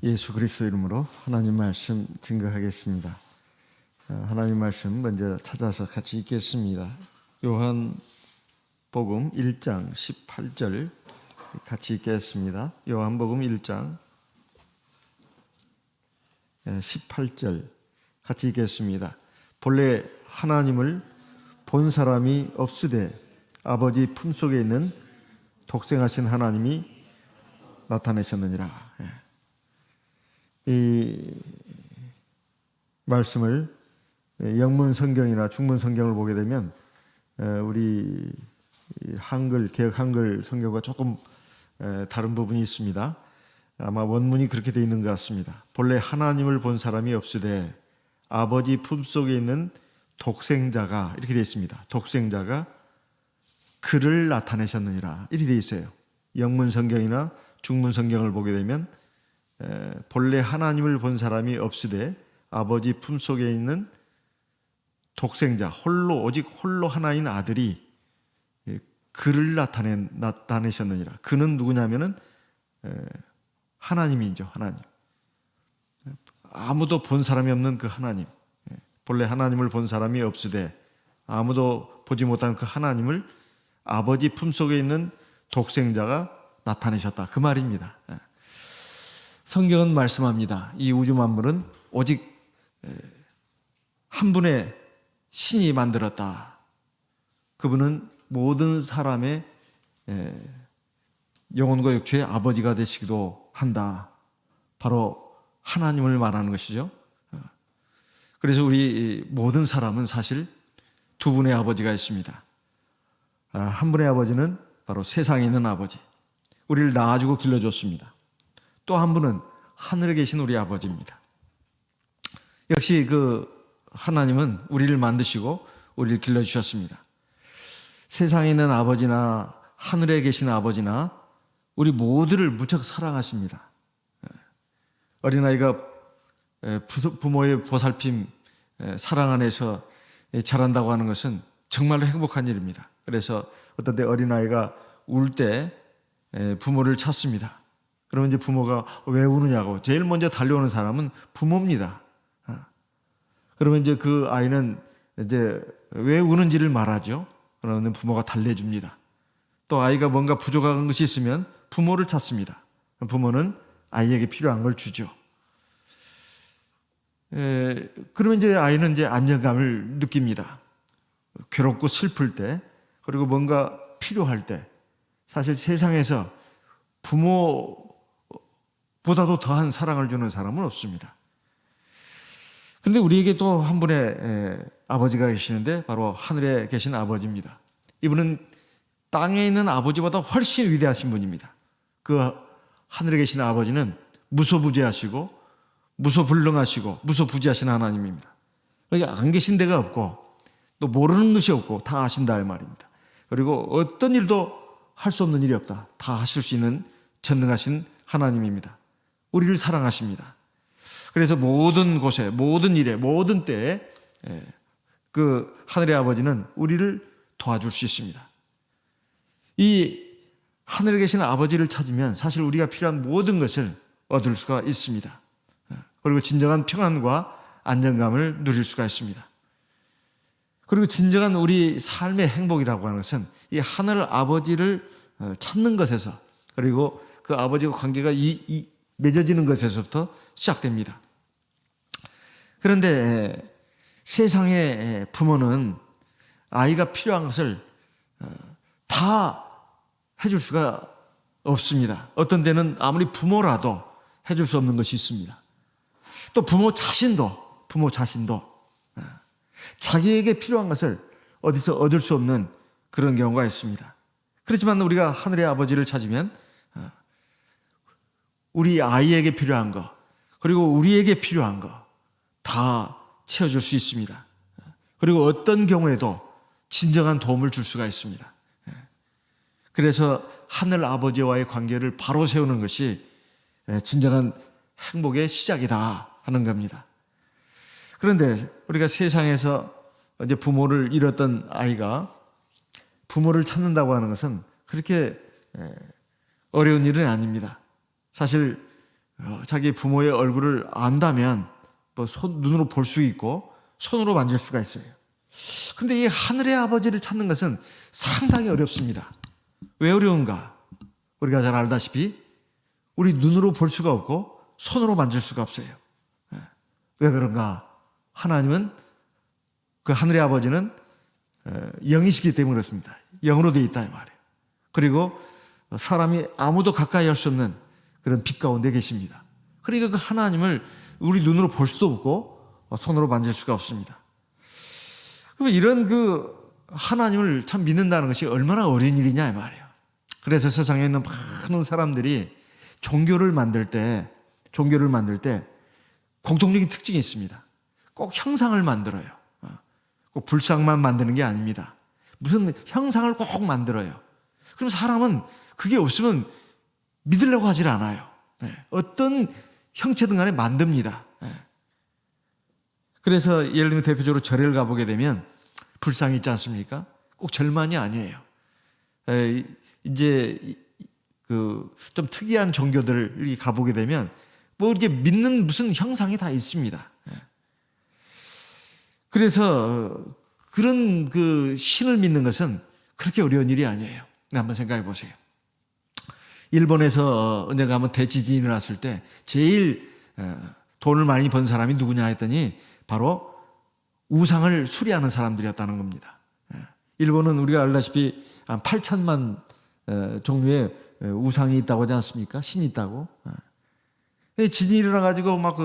예수 그리스도 이름으로 하나님 말씀 증거하겠습니다. 하나님 말씀 먼저 찾아서 같이 읽겠습니다. 요한복음 1장 18절 같이 읽겠습니다. 요한복음 1장 18절 같이 읽겠습니다. 본래 하나님을 본 사람이 없으되 아버지 품속에 있는 독생하신 하나님이 나타내셨느니라. 이 말씀을 영문 성경이나 중문 성경을 보게 되면 우리 한글, 개역 한글 성경과 조금 다른 부분이 있습니다. 아마 원문이 그렇게 되어 있는 것 같습니다. 본래 하나님을 본 사람이 없으되 아버지 품속에 있는 독생자가, 이렇게 되어 있습니다. 독생자가 그를 나타내셨느니라, 이렇게 되어 있어요. 영문 성경이나 중문 성경을 보게 되면 본래 하나님을 본 사람이 없으되 아버지 품속에 있는 독생자, 오직 홀로 하나인 아들이 그를 나타내셨느니라. 그는 누구냐면은 하나님이죠. 하나님. 아무도 본 사람이 없는 그 하나님. 본래 하나님을 본 사람이 없으되 아무도 보지 못한 그 하나님을 아버지 품속에 있는 독생자가 나타내셨다, 그 말입니다. 성경은 말씀합니다. 이 우주 만물은 오직 한 분의 신이 만들었다. 그분은 모든 사람의 영혼과 육체의 아버지가 되시기도 한다. 바로 하나님을 말하는 것이죠. 그래서 우리 모든 사람은 사실 두 분의 아버지가 있습니다. 한 분의 아버지는 바로 세상에 있는 아버지, 우리를 낳아주고 길러줬습니다. 또 한 분은 하늘에 계신 우리 아버지입니다. 역시 그 하나님은 우리를 만드시고 우리를 길러주셨습니다. 세상에 있는 아버지나 하늘에 계신 아버지나 우리 모두를 무척 사랑하십니다. 어린아이가 부모의 보살핌, 사랑 안에서 자란다고 하는 것은 정말로 행복한 일입니다. 그래서 어떤 때 어린아이가 울 때 부모를 찾습니다. 그러면 이제 부모가 왜 우느냐고 제일 먼저 달려오는 사람은 부모입니다. 그러면 이제 그 아이는 이제 왜 우는지를 말하죠. 그러면 부모가 달래줍니다. 또 아이가 뭔가 부족한 것이 있으면 부모를 찾습니다. 부모는 아이에게 필요한 걸 주죠. 그러면 이제 아이는 이제 안정감을 느낍니다. 괴롭고 슬플 때, 그리고 뭔가 필요할 때, 사실 세상에서 부모보다도 더한 사랑을 주는 사람은 없습니다. 그런데 우리에게 또 한 분의 아버지가 계시는데 바로 하늘에 계신 아버지입니다. 이분은 땅에 있는 아버지보다 훨씬 위대하신 분입니다. 그 하늘에 계신 아버지는 무소부재하시고 무소불능하시고 무소부지하신 하나님입니다. 여기 안 계신 데가 없고 또 모르는 것이 없고 다 아신다, 이 말입니다. 그리고 어떤 일도 할 수 없는 일이 없다, 다 하실 수 있는 전능하신 하나님입니다. 우리를 사랑하십니다. 그래서 모든 곳에, 모든 일에, 모든 때에 그 하늘의 아버지는 우리를 도와줄 수 있습니다. 이 하늘에 계신 아버지를 찾으면 사실 우리가 필요한 모든 것을 얻을 수가 있습니다. 그리고 진정한 평안과 안정감을 누릴 수가 있습니다. 그리고 진정한 우리 삶의 행복이라고 하는 것은 이 하늘 아버지를 찾는 것에서, 그리고 그 아버지와 관계가 맺어지는 것에서부터 시작됩니다. 그런데 세상의 부모는 아이가 필요한 것을 다 해줄 수가 없습니다. 어떤 때는 아무리 부모라도 해줄 수 없는 것이 있습니다. 또 부모 자신도 자기에게 필요한 것을 어디서 얻을 수 없는 그런 경우가 있습니다. 그렇지만 우리가 하늘의 아버지를 찾으면 우리 아이에게 필요한 거, 그리고 우리에게 필요한 거 다 채워줄 수 있습니다. 그리고 어떤 경우에도 진정한 도움을 줄 수가 있습니다. 그래서 하늘 아버지와의 관계를 바로 세우는 것이 진정한 행복의 시작이다 하는 겁니다. 그런데 우리가 세상에서 이제 부모를 잃었던 아이가 부모를 찾는다고 하는 것은 그렇게 어려운 일은 아닙니다. 사실 자기 부모의 얼굴을 안다면 뭐 눈으로 볼 수 있고 손으로 만질 수가 있어요. 그런데 이 하늘의 아버지를 찾는 것은 상당히 어렵습니다. 왜 어려운가? 우리가 잘 알다시피 우리 눈으로 볼 수가 없고 손으로 만질 수가 없어요. 왜 그런가? 하나님은, 그 하늘의 아버지는 영이시기 때문에 그렇습니다. 영으로 되어 있다 이 말이에요. 그리고 사람이 아무도 가까이 할 수 없는 그런 빛 가운데 계십니다. 그러니까 그 하나님을 우리 눈으로 볼 수도 없고 손으로 만질 수가 없습니다. 그럼 이런 그 하나님을 참 믿는다는 것이 얼마나 어려운 일이냐 이 말이에요. 그래서 세상에 있는 많은 사람들이 종교를 만들 때 공통적인 특징이 있습니다. 꼭 형상을 만들어요. 꼭 불상만 만드는 게 아닙니다. 무슨 형상을 꼭 만들어요. 그럼 사람은 그게 없으면 믿으려고 하질 않아요. 어떤 형체든 간에 만듭니다. 그래서 예를 들면 대표적으로 절을 가보게 되면 불상이 있지 않습니까? 꼭 절만이 아니에요. 이제 그 좀 특이한 종교들을 가보게 되면 뭐 이렇게 믿는 무슨 형상이 다 있습니다. 그래서 그런 그 신을 믿는 것은 그렇게 어려운 일이 아니에요. 한번 생각해 보세요. 일본에서 언젠가 한번 대지진이 났을 때 제일 돈을 많이 번 사람이 누구냐 했더니 바로 우상을 수리하는 사람들이었다는 겁니다. 일본은 우리가 알다시피 한 8천만 종류의 우상이 있다고 하지 않습니까? 신이 있다고. 지진이 일어나가지고 막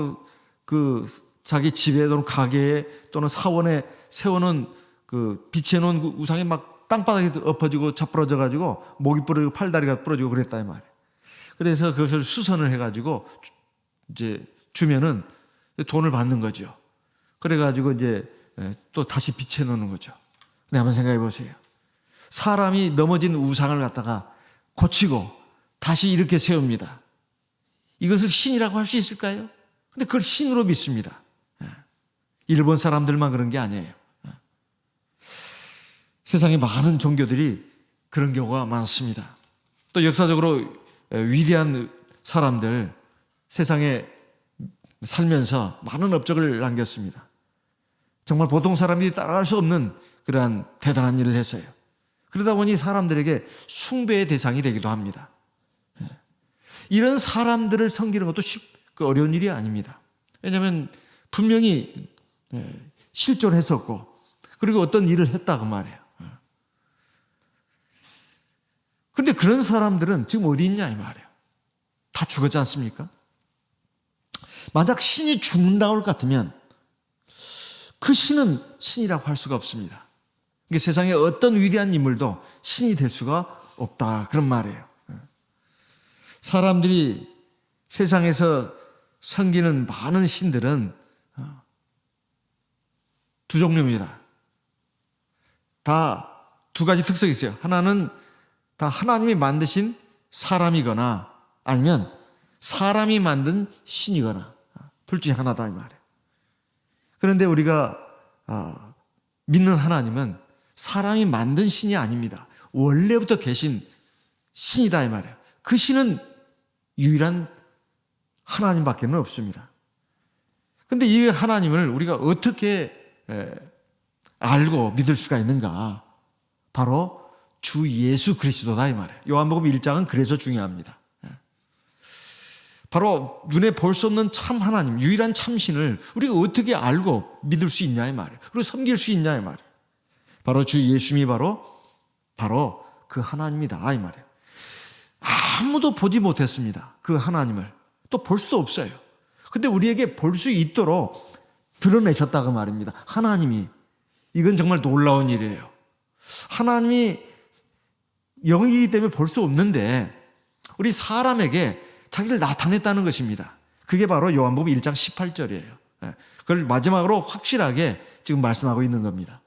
그 자기 집에 또는 가게에 또는 사원에 세워놓은 그 비치해놓은 그 우상이 막 땅바닥에 엎어지고 자부러져가지고 목이 부러지고 팔다리가 부러지고 그랬다 이 말이에요. 그래서 그것을 수선을 해가지고 이제 주면은 돈을 받는 거죠. 그래가지고 이제 또 다시 비치해놓는 거죠. 근데 한번 생각해 보세요. 사람이 넘어진 우상을 갖다가 고치고 다시 이렇게 세웁니다. 이것을 신이라고 할 수 있을까요? 근데 그걸 신으로 믿습니다. 일본 사람들만 그런 게 아니에요. 세상에 많은 종교들이 그런 경우가 많습니다. 또 역사적으로 위대한 사람들, 세상에 살면서 많은 업적을 남겼습니다. 정말 보통 사람이 따라갈 수 없는 그러한 대단한 일을 했어요. 그러다 보니 사람들에게 숭배의 대상이 되기도 합니다. 이런 사람들을 섬기는 것도 어려운 일이 아닙니다. 왜냐하면 분명히 실존했었고 그리고 어떤 일을 했다 그 말이에요. 그런데 그런 사람들은 지금 어디 있냐 이 말이에요. 다 죽었지 않습니까? 만약 신이 죽는다고 할 것 같으면 그 신은 신이라고 할 수가 없습니다. 그러니까 세상에 어떤 위대한 인물도 신이 될 수가 없다 그런 말이에요. 사람들이 세상에서 섬기는 많은 신들은 두 종류입니다. 다 두 가지 특성이 있어요. 하나는 다 하나님이 만드신 사람이거나 아니면 사람이 만든 신이거나 둘 중에 하나다 이 말이에요. 그런데 우리가 믿는 하나님은 사람이 만든 신이 아닙니다. 원래부터 계신 신이다 이 말이에요. 그 신은 유일한 하나님밖에 없습니다. 그런데 이 하나님을 우리가 어떻게 알고 믿을 수가 있는가? 바로 주 예수 그리스도다 이 말이에요. 요한복음 1장은 그래서 중요합니다. 바로 눈에 볼 수 없는 참 하나님, 유일한 참신을 우리가 어떻게 알고 믿을 수 있냐 이 말이에요. 그리고 섬길 수 있냐 이 말이에요. 바로 주 예수님이 바로 그 하나님이다 이 말이에요. 아무도 보지 못했습니다. 그 하나님을. 또 볼 수도 없어요. 근데 우리에게 볼 수 있도록 드러내셨다고 말입니다. 하나님이. 이건 정말 놀라운 일이에요. 하나님이 영이기 때문에 볼 수 없는데 우리 사람에게 자기를 나타냈다는 것입니다. 그게 바로 요한복음 1장 18절이에요. 그걸 마지막으로 확실하게 지금 말씀하고 있는 겁니다.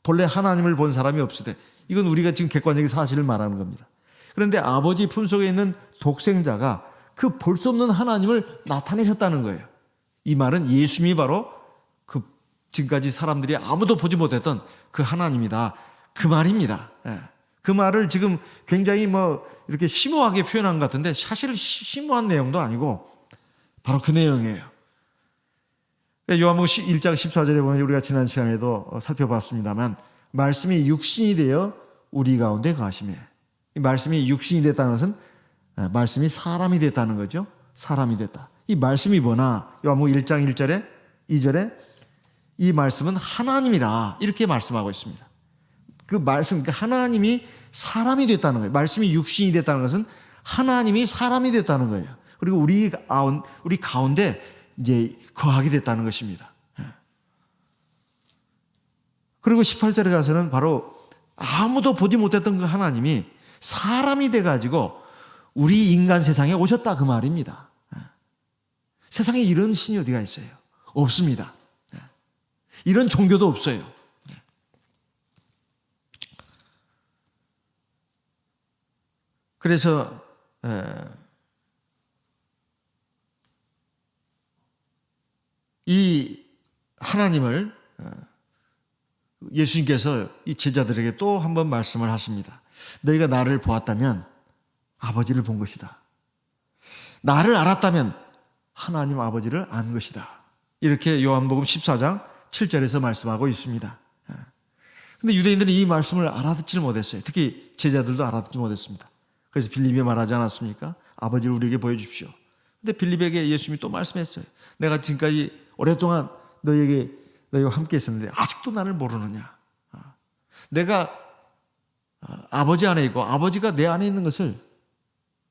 본래 하나님을 본 사람이 없으되 이건 우리가 지금 객관적인 사실을 말하는 겁니다. 그런데 아버지 품속에 있는 독생자가 그 볼 수 없는 하나님을 나타내셨다는 거예요. 이 말은 예수님이 바로 그 지금까지 사람들이 아무도 보지 못했던 그 하나님이다. 그 말입니다. 그 말을 지금 굉장히 이렇게 심오하게 표현한 것 같은데 사실 심오한 내용도 아니고 바로 그 내용이에요. 요한복음 1장 14절에 보면 우리가 지난 시간에도 살펴봤습니다만 말씀이 육신이 되어 우리 가운데 거하시매. 이 말씀이 육신이 됐다는 것은 말씀이 사람이 됐다는 거죠. 사람이 됐다. 이 말씀이 뭐나 요한복음 1장 1절에 2절에 이 말씀은 하나님이라 이렇게 말씀하고 있습니다. 그 말씀, 그러니까 하나님이 사람이 됐다는 거예요. 말씀이 육신이 됐다는 것은 하나님이 사람이 됐다는 거예요. 그리고 우리 가운데 이제 거하게 됐다는 것입니다. 그리고 18절에 가서는 바로 아무도 보지 못했던 그 하나님이 사람이 돼가지고 우리 인간 세상에 오셨다 그 말입니다. 세상에 이런 신이 어디가 있어요? 없습니다. 이런 종교도 없어요. 그래서 이 하나님을 예수님께서 이 제자들에게 또 한 번 말씀을 하십니다. 너희가 나를 보았다면 아버지를 본 것이다. 나를 알았다면 하나님 아버지를 안 것이다. 이렇게 요한복음 14장 7절에서 말씀하고 있습니다. 그런데 유대인들은 이 말씀을 알아듣지를 못했어요. 특히 제자들도 알아듣지 못했습니다. 그래서 빌립이 말하지 않았습니까? 아버지를 우리에게 보여주십시오. 근데 빌립에게 예수님이 또 말씀했어요. 내가 지금까지 오랫동안 너희와 함께 있었는데 아직도 나를 모르느냐. 내가 아버지 안에 있고 아버지가 내 안에 있는 것을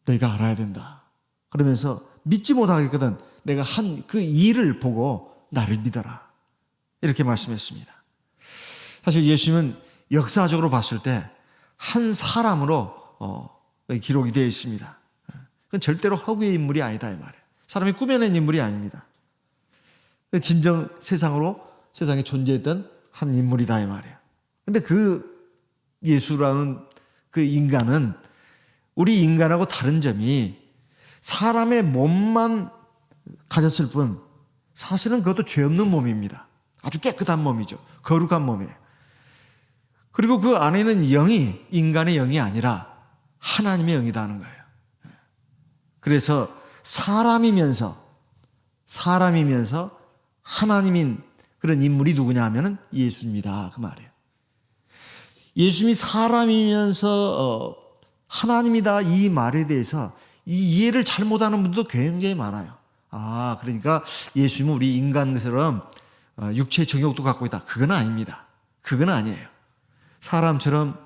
너희가 알아야 된다. 그러면서 믿지 못하겠거든 내가 한 그 일을 보고 나를 믿어라. 이렇게 말씀했습니다. 사실 예수님은 역사적으로 봤을 때 한 사람으로 기록이 되어 있습니다. 그건 절대로 허구의 인물이 아니다 이 말이에요. 사람이 꾸며낸 인물이 아닙니다. 진정 세상에 존재했던 한 인물이다 이 말이에요. 근데 그 예수라는 그 인간은 우리 인간하고 다른 점이 사람의 몸만 가졌을 뿐 사실은 그것도 죄 없는 몸입니다. 아주 깨끗한 몸이죠. 거룩한 몸이에요. 그리고 그 안에는 영이 인간의 영이 아니라 하나님의 영이다 하는 거예요. 그래서 사람이면서 하나님인 그런 인물이 누구냐 하면은 예수입니다. 그 말이에요. 예수님이 사람이면서 하나님이다 이 말에 대해서 이 이해를 잘못하는 분들도 굉장히 많아요. 그러니까 예수님은 우리 인간처럼 육체의 정욕도 갖고 있다. 그건 아닙니다. 그건 아니에요. 사람처럼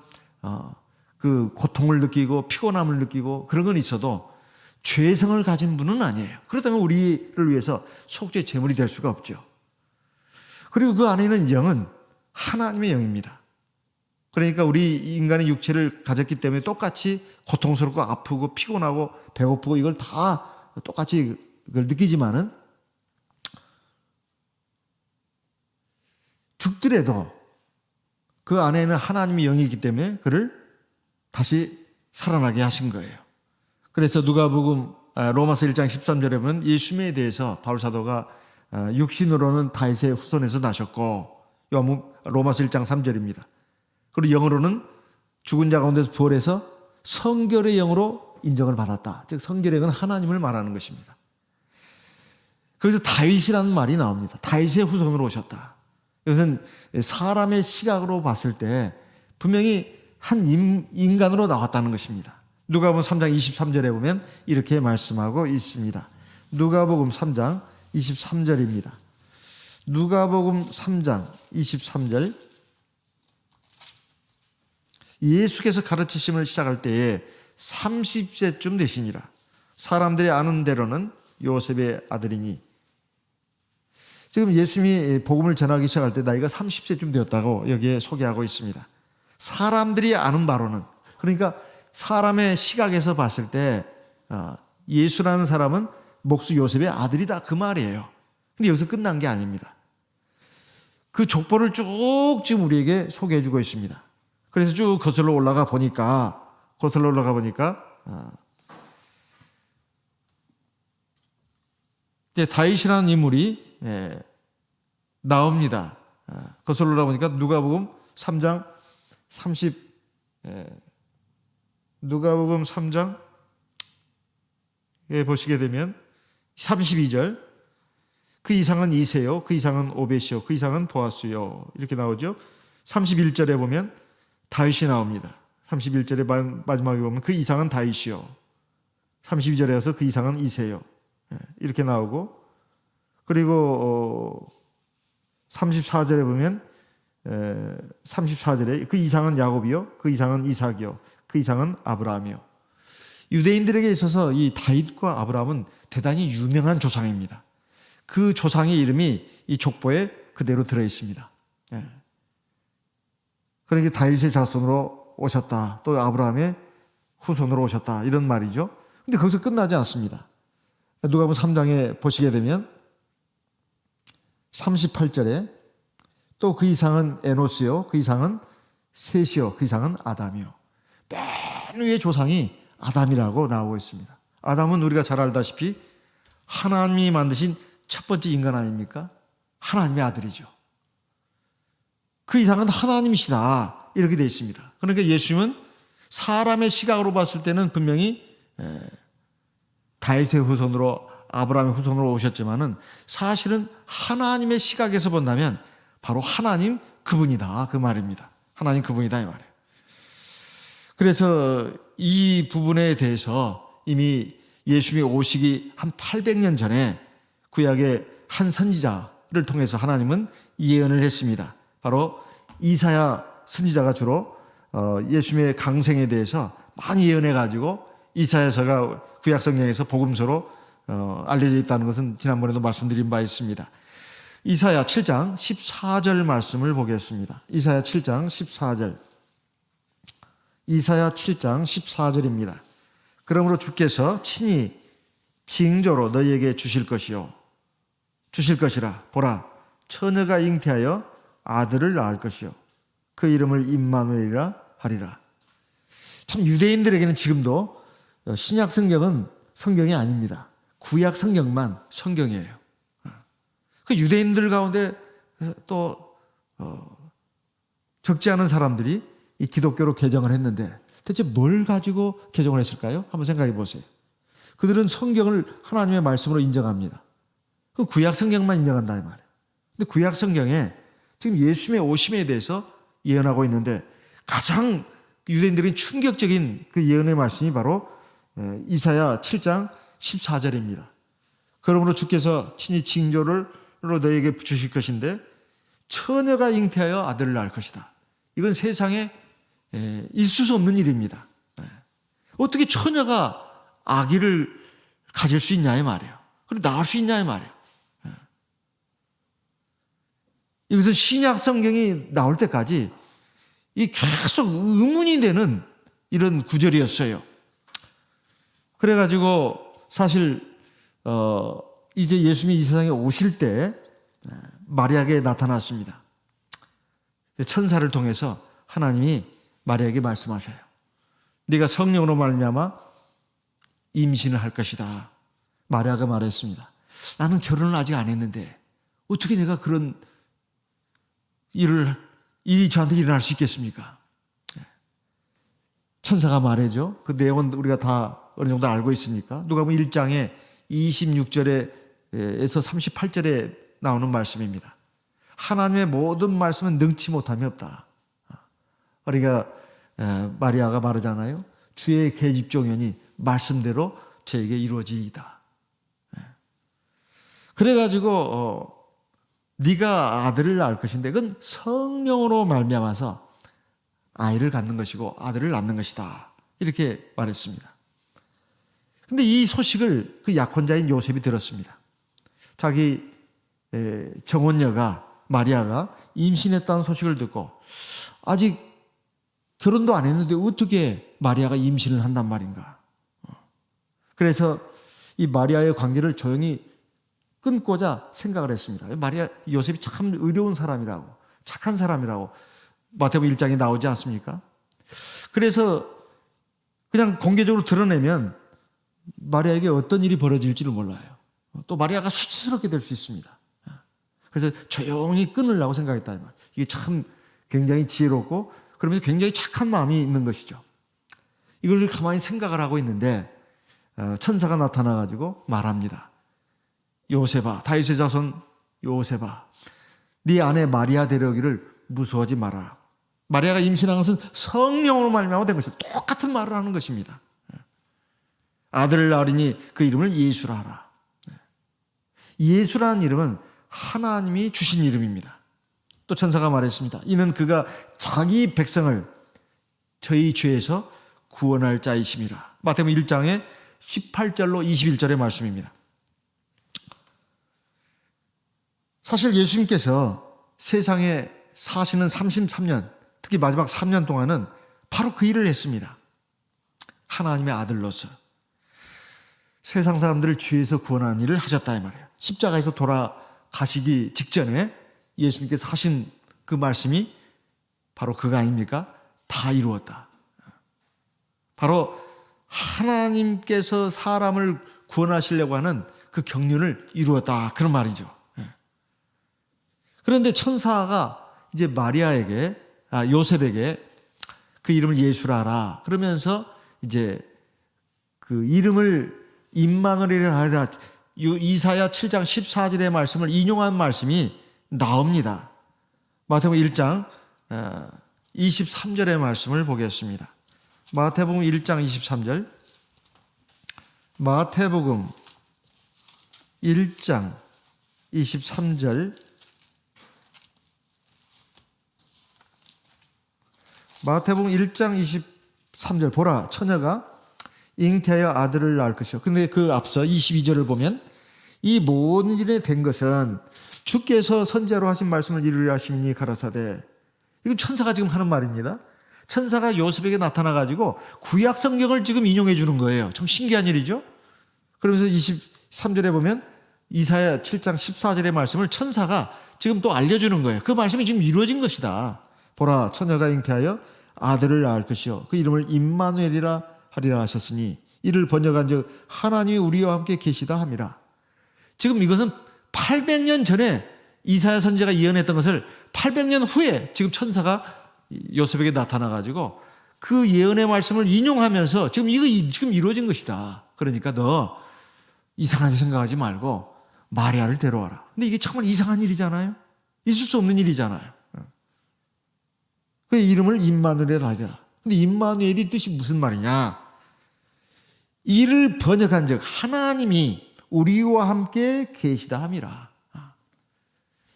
그 고통을 느끼고 피곤함을 느끼고 그런 건 있어도 죄성을 가진 분은 아니에요. 그렇다면 우리를 위해서 속죄 제물이 될 수가 없죠. 그리고 그 안에 있는 영은 하나님의 영입니다. 그러니까 우리 인간의 육체를 가졌기 때문에 똑같이 고통스럽고 아프고 피곤하고 배고프고 이걸 다 똑같이 그걸 느끼지만은 죽더라도 그 안에는 하나님의 영이 있기 때문에 그를 다시 살아나게 하신 거예요. 그래서 누가복음 로마서 1장 13절에 보면 예수님에 대해서 바울 사도가 육신으로는 다윗의 후손에서 나셨고 로마서 1장 3절입니다. 그리고 영으로는 죽은 자 가운데서 부활해서 성결의 영으로 인정을 받았다. 즉 성결의 영은 하나님을 말하는 것입니다. 그래서 다윗이라는 말이 나옵니다. 다윗의 후손으로 오셨다. 이것은 사람의 시각으로 봤을 때 분명히 한 인간으로 나왔다는 것입니다. 누가복음 3장 23절에 보면 이렇게 말씀하고 있습니다. 누가복음 3장 23절입니다. 누가복음 3장 23절 예수께서 가르치심을 시작할 때에 30세쯤 되시니라. 사람들이 아는 대로는 요셉의 아들이니. 지금 예수님이 복음을 전하기 시작할 때 나이가 30세쯤 되었다고 여기에 소개하고 있습니다. 사람들이 아는 바로는, 그러니까 사람의 시각에서 봤을 때 예수라는 사람은 목수 요셉의 아들이다 그 말이에요. 근데 여기서 끝난 게 아닙니다. 그 족보를 쭉 지금 우리에게 소개해 주고 있습니다. 그래서 쭉 거슬러 올라가 보니까 이제 다윗이라는 인물이 나옵니다. 거슬러 올라가 보니까 누가복음 3장 30 누가복음 3장에 보시게 되면 32절 그 이상은 이세요, 그 이상은 오벳이요, 그 이상은 보아스요, 이렇게 나오죠. 31절에 보면 다윗이 나옵니다. 31절에 마지막에 보면 그 이상은 다윗이요, 32절에 가서 그 이상은 이세요, 이렇게 나오고, 그리고 34절에 보면 34절에 그 이상은 야곱이요, 그 이상은 이삭이요, 그 이상은 아브라함이요. 유대인들에게 있어서 이 다윗과 아브라함은 대단히 유명한 조상입니다. 그 조상의 이름이 이 족보에 그대로 들어 있습니다. 그러니까 다윗의 자손으로 오셨다, 또 아브라함의 후손으로 오셨다, 이런 말이죠. 근데 거기서 끝나지 않습니다. 누가복음 3장에 보시게 되면 38절에 또 그 이상은 에노스요, 그 이상은 셋이요, 그 이상은 아담이요. 맨 위에 조상이 아담이라고 나오고 있습니다. 아담은 우리가 잘 알다시피 하나님이 만드신 첫 번째 인간 아닙니까? 하나님의 아들이죠. 그 이상은 하나님이시다, 이렇게 되어 있습니다. 그러니까 예수님은 사람의 시각으로 봤을 때는 분명히 다윗의 후손으로, 아브라함의 후손으로 오셨지만은 사실은 하나님의 시각에서 본다면 바로 하나님 그분이다, 그 말입니다. 하나님 그분이다, 이 말이에요. 그래서 이 부분에 대해서 이미 예수님이 오시기 한 800년 전에 구약의 한 선지자를 통해서 하나님은 예언을 했습니다. 바로 이사야 선지자가 주로 예수님의 강생에 대해서 많이 예언해가지고 이사야서가 구약 성경에서 복음서로 알려져 있다는 것은 지난번에도 말씀드린 바 있습니다. 이사야 7장 14절 말씀을 보겠습니다. 이사야 7장 14절. 이사야 7장 14절입니다. 그러므로 주께서 친히 징조로 너희에게 주실 것이라. 보라, 처녀가 잉태하여 아들을 낳을 것이요, 그 이름을 임마누엘이라 하리라. 참 유대인들에게는 지금도 신약 성경은 성경이 아닙니다. 구약 성경만 성경이에요. 그 유대인들 가운데 또 적지 않은 사람들이 이 기독교로 개정을 했는데 대체 뭘 가지고 개정을 했을까요? 한번 생각해 보세요. 그들은 성경을 하나님의 말씀으로 인정합니다. 그 구약 성경만 인정한다, 이 말이에요. 근데 구약 성경에 지금 예수님의 오심에 대해서 예언하고 있는데 가장 유대인들은 충격적인 그 예언의 말씀이 바로 이사야 7장 14절입니다. 그러므로 주께서 친히 징조를 너에게 주실 것인데 처녀가 잉태하여 아들을 낳을 것이다. 이건 세상에 있을 수 없는 일입니다. 어떻게 처녀가 아기를 가질 수 있냐 이 말이에요. 그리고 낳을 수 있냐 이 말이에요. 여기서 신약 성경이 나올 때까지 이 계속 의문이 되는 이런 구절이었어요. 그래가지고 사실 이제 예수님이 이 세상에 오실 때 마리아에게 나타났습니다. 천사를 통해서 하나님이 마리아에게 말씀하셔요. 네가 성령으로 말미암아 임신을 할 것이다. 마리아가 말했습니다. 나는 결혼을 아직 안 했는데 어떻게 내가 그런 일이 저한테 일어날 수 있겠습니까? 천사가 말해줘. 그 내용은 우리가 다 어느 정도 알고 있으니까. 누가복음 1장에 26절에서 38절에 나오는 말씀입니다. 하나님의 모든 말씀은 능치 못함이 없다. 우리가 마리아가 말하잖아요. 주의 계집종연이 말씀대로 저에게 이루어지이다. 그래가지고 네가 아들을 낳을 것인데 그건 성령으로 말미암아서 아이를 갖는 것이고 아들을 낳는 것이다. 이렇게 말했습니다. 근데 이 소식을 그 약혼자인 요셉이 들었습니다. 자기 정혼녀가 마리아가 임신했다는 소식을 듣고 아직 결혼도 안 했는데 어떻게 마리아가 임신을 한단 말인가. 그래서 이 마리아의 관계를 조용히 끊고자 생각을 했습니다. 마리아, 요셉이 참 의로운 사람이라고, 착한 사람이라고 마태복음 1장에 나오지 않습니까? 그래서 그냥 공개적으로 드러내면 마리아에게 어떤 일이 벌어질지를 몰라요. 또 마리아가 수치스럽게 될 수 있습니다. 그래서 조용히 끊으려고 생각했다 이 말. 이게 참 굉장히 지혜롭고 그러면서 굉장히 착한 마음이 있는 것이죠. 이걸 가만히 생각을 하고 있는데 천사가 나타나가지고 말합니다. 요셉아, 다윗의 자손 요셉아, 네 아내 마리아 데려오기를 무서워하지 마라. 마리아가 임신한 것은 성령으로 말미암아 된 것입니다. 똑같은 말을 하는 것입니다. 아들을 낳으리니 그 이름을 예수라 하라. 예수라는 이름은 하나님이 주신 이름입니다. 또 천사가 말했습니다. 이는 그가 자기 백성을 저희 죄에서 구원할 자이심이라. 마태복음 1장의 18절로 21절의 말씀입니다. 사실 예수님께서 세상에 사시는 33년, 특히 마지막 3년 동안은 바로 그 일을 했습니다. 하나님의 아들로서 세상 사람들을 죄에서 구원하는 일을 하셨다 이 말이에요. 십자가에서 돌아가시기 직전에 예수님께서 하신 그 말씀이 바로 그거 아닙니까? 다 이루었다. 바로 하나님께서 사람을 구원하시려고 하는 그 경륜을 이루었다, 그런 말이죠. 그런데 천사가 이제 요셉에게 그 이름을 예수라 하라 그러면서 이제 그 이름을 임마누엘이라 하라, 이사야 7장 14절의 말씀을 인용한 말씀이 나옵니다. 마태복음 1장 23절의 말씀을 보겠습니다. 마태복음 1장 23절. 마태복음 1장 23절. 마태복음 1장 23절. 보라, 처녀가 잉태하여 아들을 낳을 것이요. 근데 그 앞서 22절을 보면 이 모든 일에 된 것은 주께서 선지자로 하신 말씀을 이루려 하심이니 가라사대. 이건 천사가 지금 하는 말입니다. 천사가 요셉에게 나타나가지고 구약 성경을 지금 인용해 주는 거예요. 참 신기한 일이죠. 그러면서 23절에 보면 이사야 7장 14절의 말씀을 천사가 지금 또 알려주는 거예요. 그 말씀이 지금 이루어진 것이다. 보라, 처녀가 잉태하여 아들을 낳을 것이요. 그 이름을 임마누엘이라 하리라 하셨으니 이를 번역한 즉 하나님이 우리와 함께 계시다 함이라. 지금 이것은 800년 전에 이사야 선지자가 예언했던 것을 800년 후에 지금 천사가 요셉에게 나타나가지고 그 예언의 말씀을 인용하면서 지금 이거 지금 이루어진 것이다. 그러니까 너 이상하게 생각하지 말고 마리아를 데려와라. 근데 이게 정말 이상한 일이잖아요. 있을 수 없는 일이잖아요. 그 이름을 임마누엘 하리라. 근데 임마누엘이 뜻이 무슨 말이냐? 이를 번역한 즉 하나님이 우리와 함께 계시다 함이라.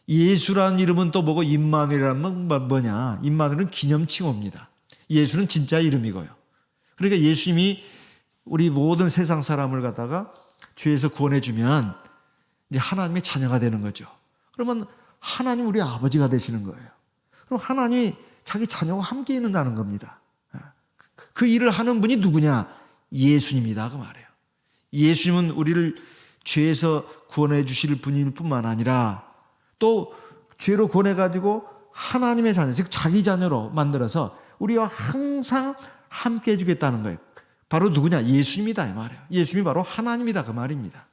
예수라는 이름은 또 뭐고 임마누엘이란 뭐냐? 임마누엘은 기념칭호입니다. 예수는 진짜 이름이고요. 그러니까 예수님이 우리 모든 세상 사람을 갖다가 죄에서 구원해 주면 이제 하나님의 자녀가 되는 거죠. 그러면 하나님 우리 아버지가 되시는 거예요. 그럼 하나님이 자기 자녀와 함께 있는다는 겁니다. 그 일을 하는 분이 누구냐? 예수님이다 그 말이에요. 예수님은 우리를 죄에서 구원해 주실 분일 뿐만 아니라 또 죄로 구원해 가지고 하나님의 자녀, 즉 자기 자녀로 만들어서 우리와 항상 함께 해주겠다는 거예요. 바로 누구냐? 예수님이다 이 말이에요. 예수님이 바로 하나님이다 그 말입니다.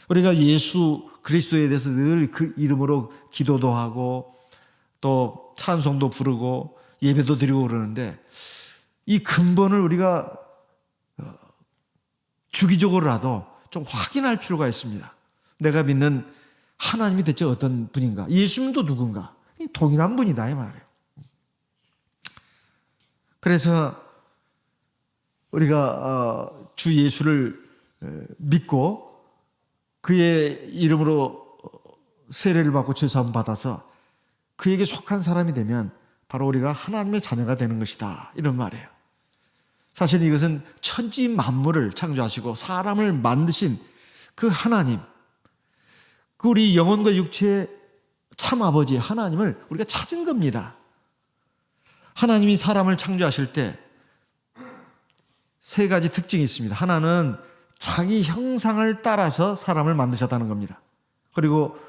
우리가 예수 그리스도에 대해서 늘 그 이름으로 기도도 하고 또 찬송도 부르고 예배도 드리고 그러는데 이 근본을 우리가 주기적으로라도 좀 확인할 필요가 있습니다. 내가 믿는 하나님이 대체 어떤 분인가? 예수님도 누군가? 동일한 분이다 이 말이에요. 그래서 우리가 주 예수를 믿고 그의 이름으로 세례를 받고 죄사함 받아서 그에게 속한 사람이 되면 바로 우리가 하나님의 자녀가 되는 것이다 이런 말이에요. 사실 이것은 천지 만물을 창조하시고 사람을 만드신 그 하나님, 그 우리 영혼과 육체의 참 아버지 하나님을 우리가 찾은 겁니다. 하나님이 사람을 창조하실 때 세 가지 특징이 있습니다. 하나는 자기 형상을 따라서 사람을 만드셨다는 겁니다. 그리고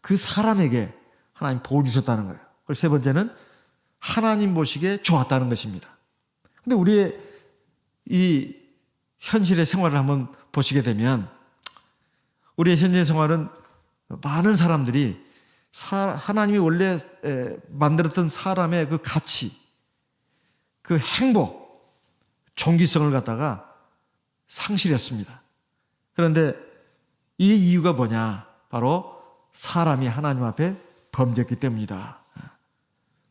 그 사람에게 하나님 복을 주셨다는 거예요. 그리고 세 번째는 하나님 보시기에 좋았다는 것입니다. 근데 우리의 이 현실의 생활을 한번 보시게 되면 우리의 현재 생활은 많은 사람들이 하나님이 원래 만들었던 사람의 그 가치, 그 행복, 종기성을 갖다가 상실했습니다. 그런데 이 이유가 뭐냐? 바로 사람이 하나님 앞에 범죄했기 때문이다.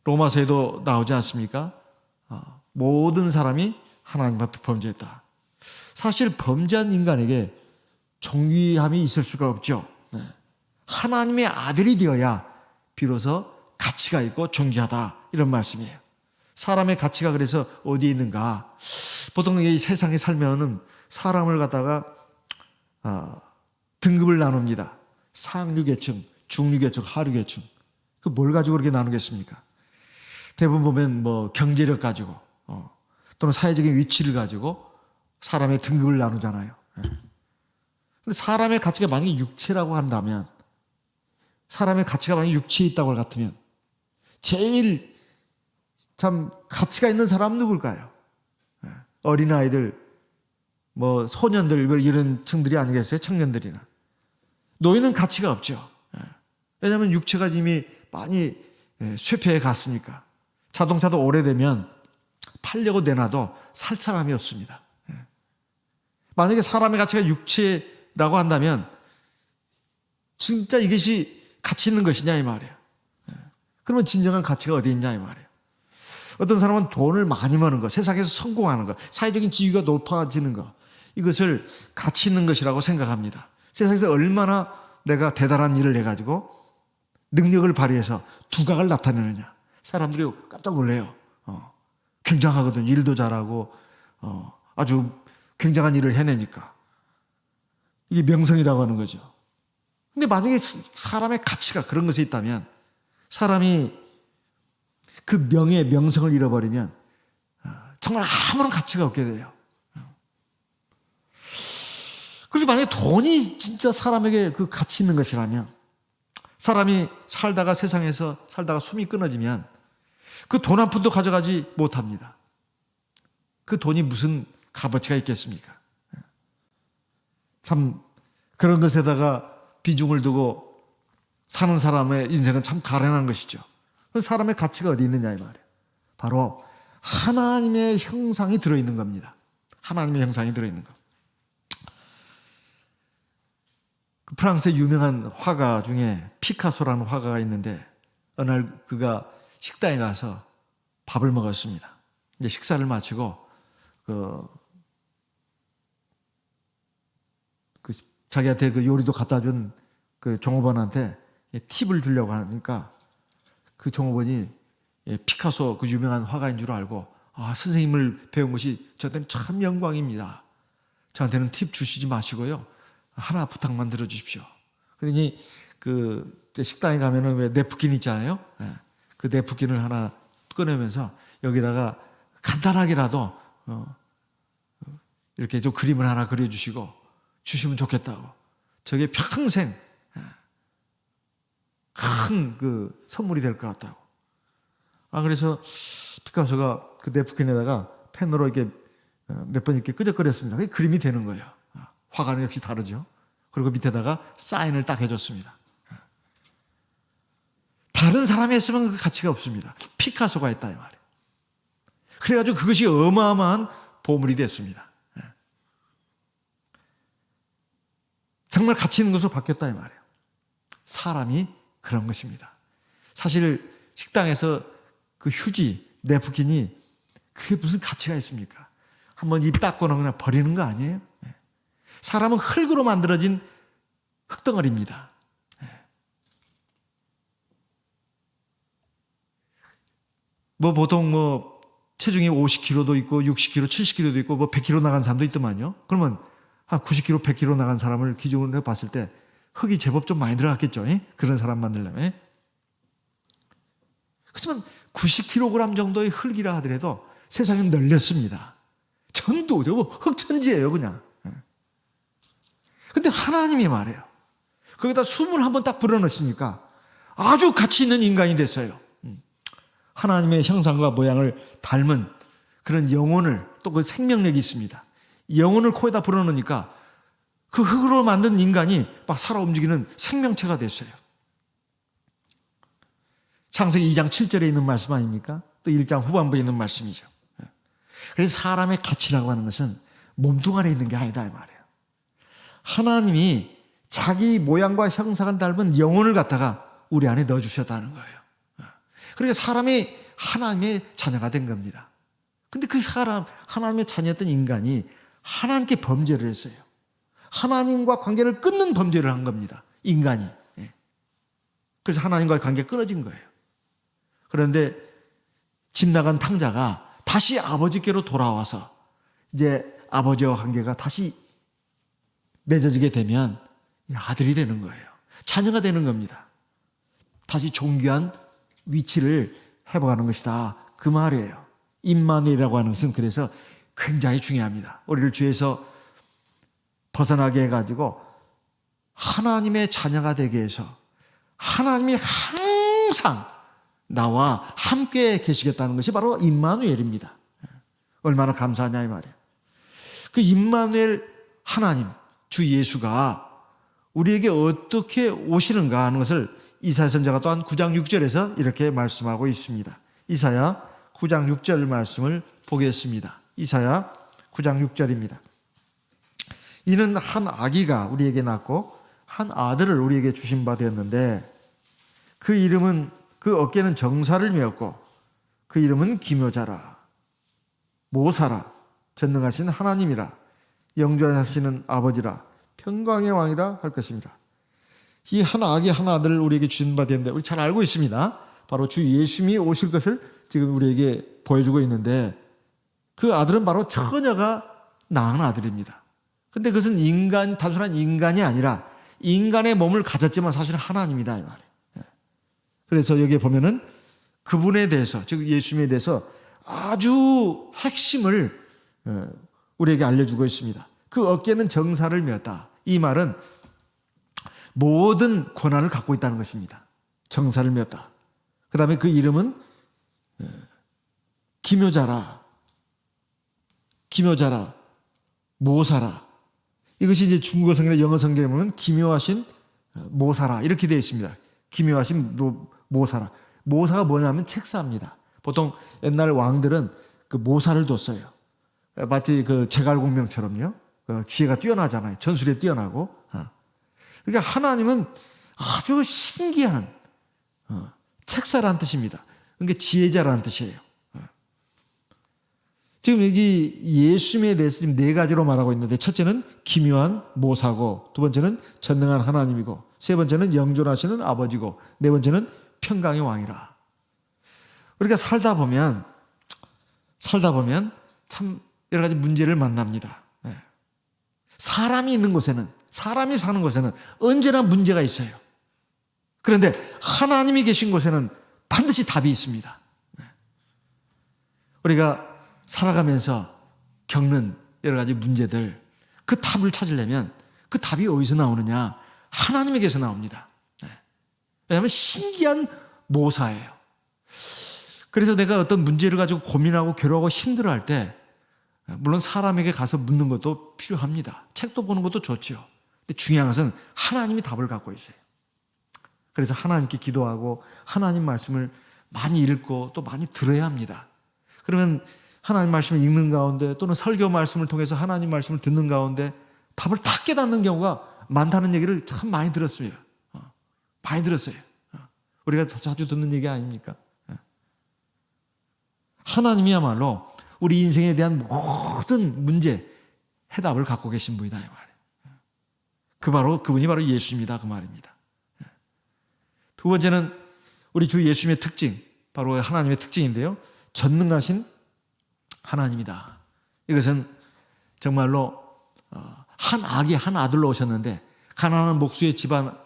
로마서에도 나오지 않습니까? 모든 사람이 하나님 앞에 범죄했다. 사실 범죄한 인간에게 정의함이 있을 수가 없죠. 하나님의 아들이 되어야 비로소 가치가 있고 존귀하다, 이런 말씀이에요. 사람의 가치가 그래서 어디에 있는가? 보통 이 세상에 살면은 사람을 갖다가 등급을 나눕니다. 상류계층, 중류계층, 하류계층. 그 뭘 가지고 그렇게 나누겠습니까? 대부분 보면 뭐 경제력 가지고 또는 사회적인 위치를 가지고 사람의 등급을 나누잖아요. 근데 사람의 가치가 만약에 육체라고 한다면, 사람의 가치가 만약에 육체에 있다고 같으면 제일 참 가치가 있는 사람은 누굴까요? 어린아이들, 뭐 소년들, 이런 층들이 아니겠어요? 청년들이나. 노인은 가치가 없죠. 왜냐하면 육체가 이미 많이 쇠폐해 갔으니까. 자동차도 오래되면 팔려고 내놔도 살 사람이 없습니다. 만약에 사람의 가치가 육체라고 한다면 진짜 이것이 가치 있는 것이냐 이 말이에요. 그러면 진정한 가치가 어디 있냐 이 말이에요. 어떤 사람은 돈을 많이 버는 것, 세상에서 성공하는 것, 사회적인 지위가 높아지는 것, 이것을 가치 있는 것이라고 생각합니다. 세상에서 얼마나 내가 대단한 일을 해가지고 능력을 발휘해서 두각을 나타내느냐. 사람들이 깜짝 놀래요. 굉장하거든. 일도 잘하고 아주 굉장한 일을 해내니까. 이게 명성이라고 하는 거죠. 근데 만약에 사람의 가치가 그런 것에 있다면, 사람이 그 명예, 명성을 잃어버리면 정말 아무런 가치가 없게 돼요. 그리고 만약에 돈이 진짜 사람에게 그 가치 있는 것이라면, 사람이 세상에서 살다가 숨이 끊어지면 그 돈 한 푼도 가져가지 못합니다. 그 돈이 무슨 값어치가 있겠습니까? 참 그런 것에다가 비중을 두고 사는 사람의 인생은 참 가련한 것이죠. 사람의 가치가 어디 있느냐 이 말이에요. 바로 하나님의 형상이 들어있는 겁니다. 하나님의 형상이 들어있는 것. 그 프랑스의 유명한 화가 중에 피카소라는 화가가 있는데, 어느 날 그가 식당에 가서 밥을 먹었습니다. 이제 식사를 마치고 자기한테 그 요리도 갖다 준 그 종업원한테 팁을 주려고 하니까, 그 종업원이 피카소 그 유명한 화가인 줄 알고, 선생님을 배운 것이 저한테는 참 영광입니다. 저한테는 팁 주시지 마시고요, 하나 부탁만 들어주십시오. 그러니 그 식당에 가면은 왜 냅킨 있잖아요. 그 냅킨을 하나 꺼내면서 여기다가 간단하게라도 이렇게 좀 그림을 하나 그려주시고 주시면 좋겠다고. 저게 평생 큰 그 선물이 될 것 같다고. 그래서 피카소가 그 냅킨에다가 펜으로 이렇게 몇 번 이렇게 끄적거렸습니다. 그게 그림이 되는 거예요. 화가는 역시 다르죠. 그리고 밑에다가 사인을 딱 해줬습니다. 다른 사람이 했으면 그 가치가 없습니다. 피카소가 했다 이 말이에요. 그래가지고 그것이 어마어마한 보물이 됐습니다. 정말 가치 있는 것으로 바뀌었다 이 말이에요. 사람이 그런 것입니다. 사실 식당에서 그 휴지, 냅킨이 그게 무슨 가치가 있습니까? 한번 입 닦고는 그냥 버리는 거 아니에요? 사람은 흙으로 만들어진 흙덩어리입니다. 보통 체중이 50kg도 있고 60kg, 70kg도 있고 100kg 나간 사람도 있더만요. 그러면 한 90kg, 100kg 나간 사람을 기준으로 봤을 때 흙이 제법 좀 많이 들어갔겠죠. 그런 사람 만들려면. 그렇지만 90kg 정도의 흙이라 하더라도 세상은 널렸습니다. 전도죠. 흙천지예요, 그냥. 근데 하나님이 말해요. 거기다 숨을 한번 딱 불어넣으시니까 아주 가치 있는 인간이 됐어요. 하나님의 형상과 모양을 닮은 그런 영혼을, 또 그 생명력이 있습니다. 영혼을 코에다 불어넣으니까 그 흙으로 만든 인간이 막 살아 움직이는 생명체가 됐어요. 창세기 2장 7절에 있는 말씀 아닙니까? 또 1장 후반부에 있는 말씀이죠. 그래서 사람의 가치라고 하는 것은 몸뚱아리에 있는 게 아니다 이 말이에요. 하나님이 자기 모양과 형상을 닮은 영혼을 갖다가 우리 안에 넣어주셨다는 거예요. 그러니까 사람이 하나님의 자녀가 된 겁니다. 근데 그 사람, 하나님의 자녀였던 인간이 하나님께 범죄를 했어요. 하나님과 관계를 끊는 범죄를 한 겁니다. 인간이. 그래서 하나님과의 관계가 끊어진 거예요. 그런데 집 나간 탕자가 다시 아버지께로 돌아와서 이제 아버지와 관계가 다시 맺어지게 되면 아들이 되는 거예요. 자녀가 되는 겁니다. 다시 존귀한 위치를 회복하는 것이다. 그 말이에요. 임마누엘이라고 하는 것은 그래서 굉장히 중요합니다. 우리를 죄에서 벗어나게 해가지고 하나님의 자녀가 되게 해서 하나님이 항상 나와 함께 계시겠다는 것이 바로 임마누엘입니다. 얼마나 감사하냐 이 말이에요. 그 임마누엘 하나님, 주 예수가 우리에게 어떻게 오시는가 하는 것을 이사야 선지자가 또한 9장 6절에서 이렇게 말씀하고 있습니다. 이사야 9장 6절 말씀을 보겠습니다. 이사야 9장 6절입니다. 이는 한 아기가 우리에게 낳고 한 아들을 우리에게 주신 바 되었는데 그 이름은 그 어깨는 정사를 메었고 그 이름은 기묘자라 모사라 전능하신 하나님이라 영존하시는 아버지라 평강의 왕이라 할 것입니다. 이 한 아기 한 아들을 우리에게 주신 바 되었는데 우리 잘 알고 있습니다. 바로 주 예수님이 오실 것을 지금 우리에게 보여주고 있는데 그 아들은 바로 처녀가 낳은 아들입니다. 근데 그것은 단순한 인간이 아니라 인간의 몸을 가졌지만 사실은 하나님이다 이 말이에요. 그래서 여기에 보면은 그분에 대해서 즉 예수님에 대해서 아주 핵심을 우리에게 알려주고 있습니다. 그 어깨는 정사를 메었다. 이 말은 모든 권한을 갖고 있다는 것입니다. 정사를 메었다. 그 다음에 그 이름은 기묘자라 모사라. 이것이 이제 중국어 성경이나 영어 성경에 보면 기묘하신 모사라 이렇게 되어 있습니다. 기묘하신 모사라. 모사가 뭐냐면 책사입니다. 보통 옛날 왕들은 그 모사를 뒀어요. 마치 그 제갈공명처럼요. 지혜가 뛰어나잖아요. 전술에 뛰어나고. 그러니까 하나님은 아주 신기한 책사라는 뜻입니다. 그러니까 지혜자라는 뜻이에요. 지금 여기 예수님에 대해서 지금 네 가지로 말하고 있는데 첫째는 기묘한 모사고 두 번째는 전능한 하나님이고 세 번째는 영존하시는 아버지고 네 번째는 평강의 왕이라. 우리가 살다 보면 참 여러 가지 문제를 만납니다. 사람이 있는 곳에는 사람이 사는 곳에는 언제나 문제가 있어요. 그런데 하나님이 계신 곳에는 반드시 답이 있습니다. 우리가 살아가면서 겪는 여러 가지 문제들 그 답을 찾으려면 그 답이 어디서 나오느냐? 하나님에게서 나옵니다. 왜냐하면 신기한 모사예요. 그래서 내가 어떤 문제를 가지고 고민하고 괴로워하고 힘들어할 때 물론 사람에게 가서 묻는 것도 필요합니다. 책도 보는 것도 좋죠. 근데 중요한 것은 하나님이 답을 갖고 있어요. 그래서 하나님께 기도하고 하나님 말씀을 많이 읽고 또 많이 들어야 합니다. 그러면 하나님 말씀을 읽는 가운데 또는 설교 말씀을 통해서 하나님 말씀을 듣는 가운데 답을 딱 깨닫는 경우가 많다는 얘기를 참 많이 들었어요. 많이 들었어요. 우리가 자주 듣는 얘기 아닙니까? 하나님이야말로 우리 인생에 대한 모든 문제 해답을 갖고 계신 분이다 이 말이에요. 그분이 바로 예수입니다 그 말입니다. 두 번째는 우리 주 예수님의 특징, 바로 하나님의 특징인데요. 전능하신 하나님이다. 이것은 정말로 한 아기 한 아들로 오셨는데 가난한 목수의 집안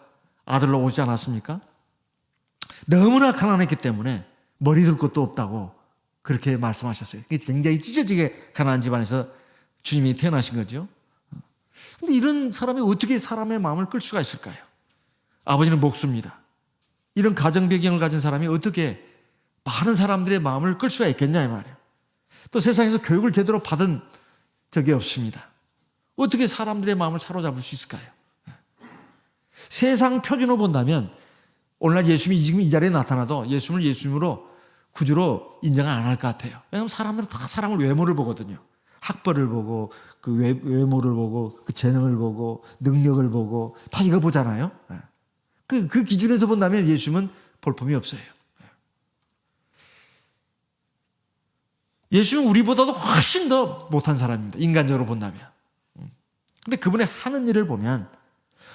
아들로 오지 않았습니까? 너무나 가난했기 때문에 머리 둘 것도 없다고 그렇게 말씀하셨어요. 굉장히 찢어지게 가난한 집안에서 주님이 태어나신 거죠. 그런데 이런 사람이 어떻게 사람의 마음을 끌 수가 있을까요? 아버지는 목수입니다. 이런 가정 배경을 가진 사람이 어떻게 많은 사람들의 마음을 끌 수가 있겠냐 이 말이에요. 또 세상에서 교육을 제대로 받은 적이 없습니다. 어떻게 사람들의 마음을 사로잡을 수 있을까요? 세상 표준으로 본다면 오늘날 예수님이 지금 이 자리에 나타나도 예수님을 예수님으로 구주로 인정을 안 할 것 같아요. 왜냐하면 사람들은 다 사람을 외모를 보거든요. 학벌을 보고 그 외모를 보고 그 재능을 보고 능력을 보고 다 이거 보잖아요. 그 기준에서 본다면 예수님은 볼품이 없어요. 예수님은 우리보다도 훨씬 더 못한 사람입니다. 인간적으로 본다면. 근데 그분의 하는 일을 보면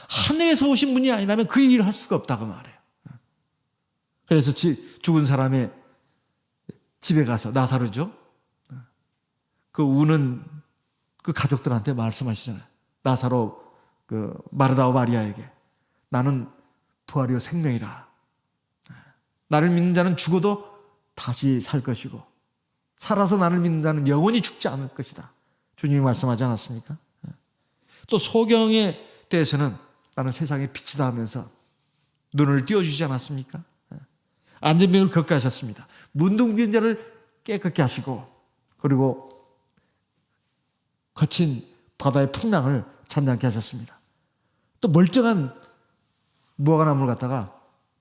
하늘에서 오신 분이 아니라면 그 일을 할 수가 없다고 말해요. 그래서 죽은 사람의 집에 가서 나사로죠. 그 우는 그 가족들한테 말씀하시잖아요. 나사로 그 마르다와 마리아에게 나는 부활이요 생명이라. 나를 믿는 자는 죽어도 다시 살 것이고 살아서 나를 믿는 자는 영원히 죽지 않을 것이다. 주님이 말씀하지 않았습니까? 또 소경에 대해서는 나는 세상의 빛이다 하면서 눈을 띄워주지 않았습니까? 안전병을 걷게 하셨습니다. 문둥병 자를 깨끗게 하시고 그리고 거친 바다의 풍랑을 잔잔케 하셨습니다. 또 멀쩡한 무화과나무를 갖다가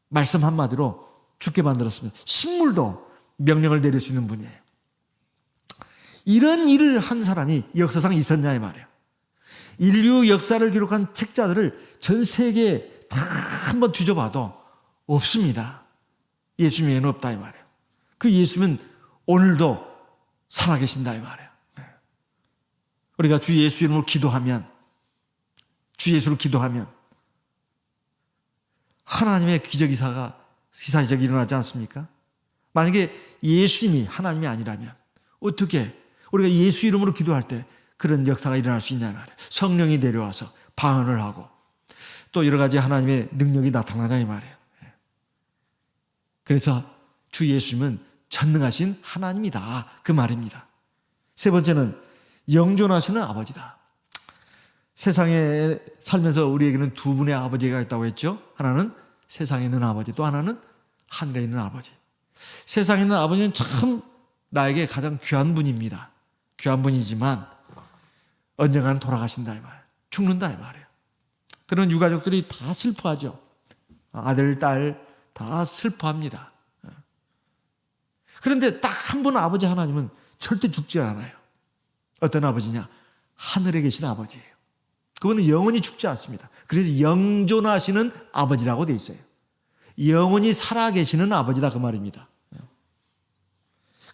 말씀 한마디로 죽게 만들었습니다. 식물도 명령을 내릴 수 있는 분이에요. 이런 일을 한 사람이 역사상 있었냐 이 말이에요. 인류 역사를 기록한 책자들을 전 세계에 다 한번 뒤져봐도 없습니다. 예수님 외에는 없다 이 말이에요. 그 예수님은 오늘도 살아계신다 이 말이에요. 우리가 주 예수 이름으로 기도하면 주 예수를 기도하면 하나님의 기적이 일어나지 않습니까? 만약에 예수님이 하나님이 아니라면 어떻게 우리가 예수 이름으로 기도할 때 그런 역사가 일어날 수 있냐 말이에요. 성령이 내려와서 방언을 하고 또 여러 가지 하나님의 능력이 나타나냐 이 말이에요. 그래서 주 예수님은 전능하신 하나님이다 그 말입니다. 세 번째는 영존하시는 아버지다. 세상에 살면서 우리에게는 두 분의 아버지가 있다고 했죠. 하나는 세상에 있는 아버지, 또 하나는 하늘에 있는 아버지. 세상에 있는 아버지는 참 나에게 가장 귀한 분입니다. 귀한 분이지만 언젠가는 돌아가신다 이 말, 죽는다 이 말이에요. 그런 유가족들이 다 슬퍼하죠. 아들, 딸 다 슬퍼합니다. 그런데 딱 한 분 아버지 하나님은 절대 죽지 않아요. 어떤 아버지냐? 하늘에 계신 아버지예요. 그분은 영원히 죽지 않습니다. 그래서 영존하시는 아버지라고 되어 있어요. 영원히 살아계시는 아버지다 그 말입니다.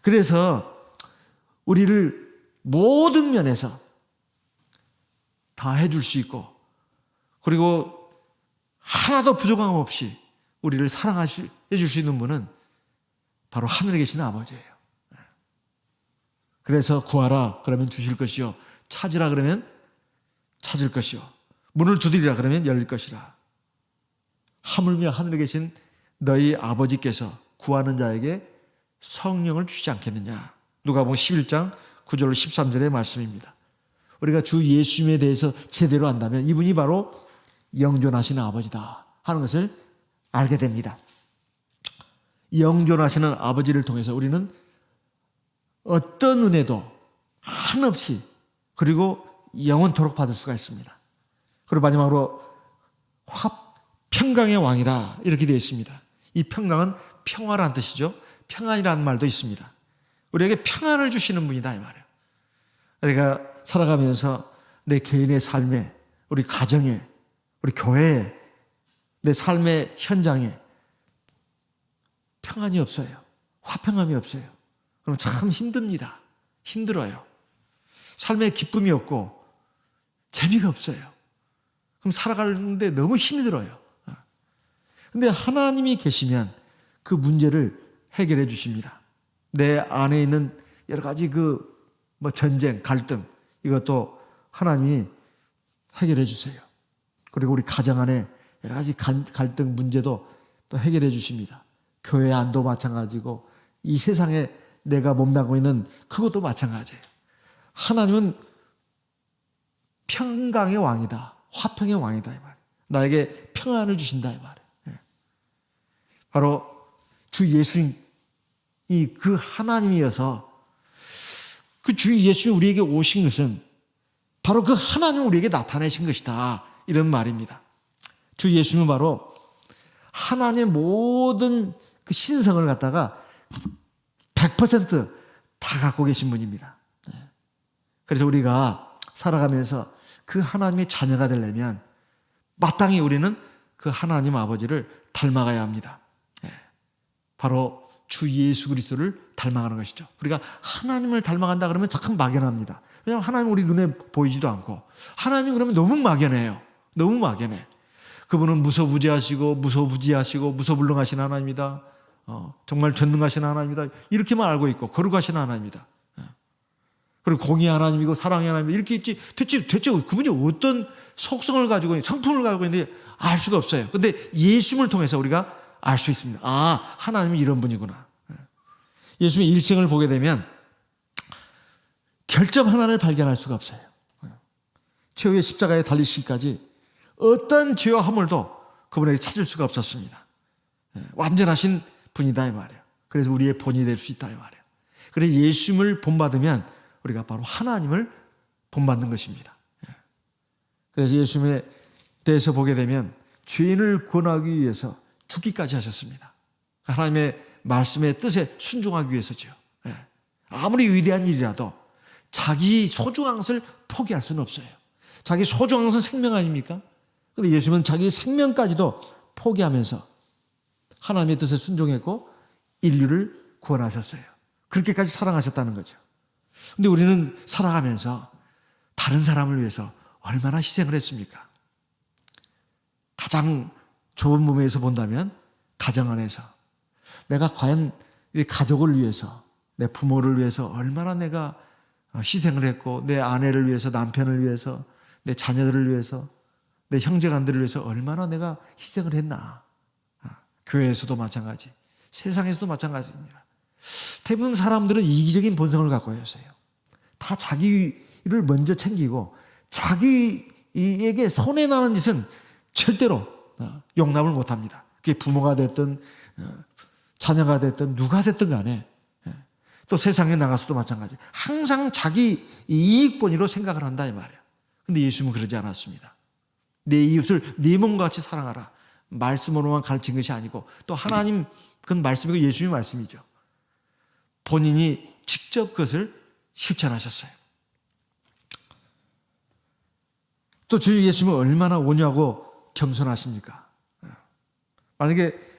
그래서 우리를 모든 면에서 다 해줄 수 있고 그리고 하나도 부족함 없이 우리를 사랑해줄 수 있는 분은 바로 하늘에 계시는 아버지예요. 그래서 구하라 그러면 주실 것이요 찾으라 그러면 찾을 것이요 문을 두드리라 그러면 열릴 것이라. 하물며 하늘에 계신 너희 아버지께서 구하는 자에게 성령을 주지 않겠느냐. 누가복음 11장 9절 13절의 말씀입니다. 우리가 주 예수님에 대해서 제대로 안다면 이분이 바로 영존하시는 아버지다 하는 것을 알게 됩니다. 영존하시는 아버지를 통해서 우리는 어떤 은혜도 한없이 그리고 영원토록 받을 수가 있습니다. 그리고 마지막으로 평강의 왕이라 이렇게 되어 있습니다. 이 평강은 평화라는 뜻이죠. 평안이라는 말도 있습니다. 우리에게 평안을 주시는 분이다 이 말이에요. 우리가 살아가면서 내 개인의 삶에, 우리 가정에, 우리 교회에, 내 삶의 현장에 평안이 없어요. 화평함이 없어요. 그럼 참 힘듭니다. 힘들어요. 삶에 기쁨이 없고 재미가 없어요. 그럼 살아가는데 너무 힘이 들어요. 근데 하나님이 계시면 그 문제를 해결해 주십니다. 내 안에 있는 여러 가지 전쟁, 갈등 이것도 하나님이 해결해 주세요. 그리고 우리 가정 안에 여러 가지 갈등 문제도 또 해결해 주십니다. 교회 안도 마찬가지고 이 세상에 내가 몸담고 있는 그것도 마찬가지예요. 하나님은 평강의 왕이다. 화평의 왕이다 이 말이에요. 나에게 평안을 주신다 이 말이에요. 바로 주 예수님이 그 하나님이어서 그 주 예수님이 우리에게 오신 것은 바로 그 하나님을 우리에게 나타내신 것이다 이런 말입니다. 주 예수님은 바로 하나님의 모든 그 신성을 갖다가 100% 다 갖고 계신 분입니다. 그래서 우리가 살아가면서 그 하나님의 자녀가 되려면 마땅히 우리는 그 하나님 아버지를 닮아가야 합니다. 바로 주 예수 그리스도를 닮아가는 것이죠. 우리가 하나님을 닮아간다 그러면 참 막연합니다. 왜냐하면 하나님 우리 눈에 보이지도 않고, 하나님 그러면 너무 막연해요. 너무 막연해. 그분은 무소부지하시고 무소부지하시고 무소불능하신 하나님이다. 정말 전능하신 하나님이다. 이렇게만 알고 있고 거룩하신 하나님이다. 그리고 공의 하나님이고 사랑의 하나님이다. 이렇게 있지. 대체 그분이 어떤 속성을 가지고 있는, 성품을 가지고 있는지 알 수가 없어요. 그런데 예수님을 통해서 우리가 알 수 있습니다. 아, 하나님이 이런 분이구나. 예수님의 일생을 보게 되면 결점 하나를 발견할 수가 없어요. 최후의 십자가에 달리시기까지 어떤 죄와 허물도 그분에게 찾을 수가 없었습니다. 완전하신 분이다 이 말이에요. 그래서 우리의 본이 될 수 있다 이 말이에요. 그래서 예수님을 본받으면 우리가 바로 하나님을 본받는 것입니다. 그래서 예수님에 대해서 보게 되면 죄인을 구원하기 위해서 죽기까지 하셨습니다. 하나님의 말씀의 뜻에 순종하기 위해서죠. 아무리 위대한 일이라도 자기 소중한 것을 포기할 수는 없어요. 자기 소중한 것은 생명 아닙니까? 그런데 예수님은 자기 생명까지도 포기하면서 하나님의 뜻에 순종했고 인류를 구원하셨어요. 그렇게까지 사랑하셨다는 거죠. 그런데 우리는 살아가면서 다른 사람을 위해서 얼마나 희생을 했습니까? 가장 좁은 몸에서 본다면 가정 안에서 내가 과연 이 가족을 위해서, 내 부모를 위해서 얼마나 내가 희생을 했고, 내 아내를 위해서, 남편을 위해서, 내 자녀들을 위해서, 내 형제간들을 위해서 얼마나 내가 희생을 했나. 교회에서도 마찬가지, 세상에서도 마찬가지입니다. 대부분 사람들은 이기적인 본성을 갖고 있어요. 다 자기를 먼저 챙기고 자기에게 손해나는 짓은 절대로 용납을 못합니다. 그게 부모가 됐든 자녀가 됐든 누가 됐든 간에, 또 세상에 나가서도 마찬가지. 항상 자기 이익본위로 생각을 한다 이 말이에요. 그런데 예수님은 그러지 않았습니다. 내 이웃을 네 몸과 같이 사랑하라. 말씀으로만 가르친 것이 아니고, 또 하나님 그건 말씀이고 예수님의 말씀이죠. 본인이 직접 그것을 실천하셨어요. 또 주 예수님은 얼마나 온유하고 겸손하십니까? 만약에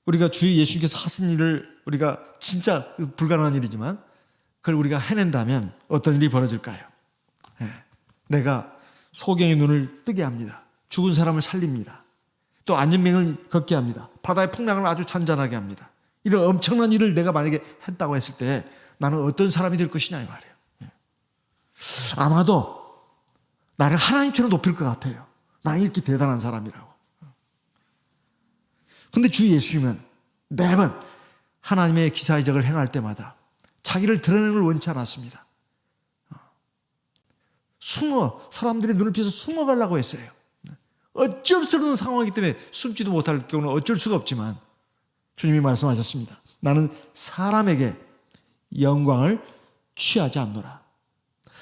우리가 주 예수님께서 하신 일을 우리가 진짜 불가능한 일이지만 그걸 우리가 해낸다면 어떤 일이 벌어질까요? 내가 소경의 눈을 뜨게 합니다. 죽은 사람을 살립니다. 또 안전병을 걷게 합니다. 바다의 풍랑을 아주 잔잔하게 합니다. 이런 엄청난 일을 내가 만약에 했다고 했을 때 나는 어떤 사람이 될 것이냐 이 말이에요. 아마도 나를 하나님처럼 높일 것 같아요. 나는 이렇게 대단한 사람이라고. 근데 주 예수님은 매번 하나님의 기사이적을 행할 때마다 자기를 드러내는 걸 원치 않았습니다. 사람들의 눈을 피해서 숨어가려고 했어요. 어쩔 수 없는 상황이기 때문에 숨지도 못할 경우는 어쩔 수가 없지만 주님이 말씀하셨습니다. 나는 사람에게 영광을 취하지 않노라.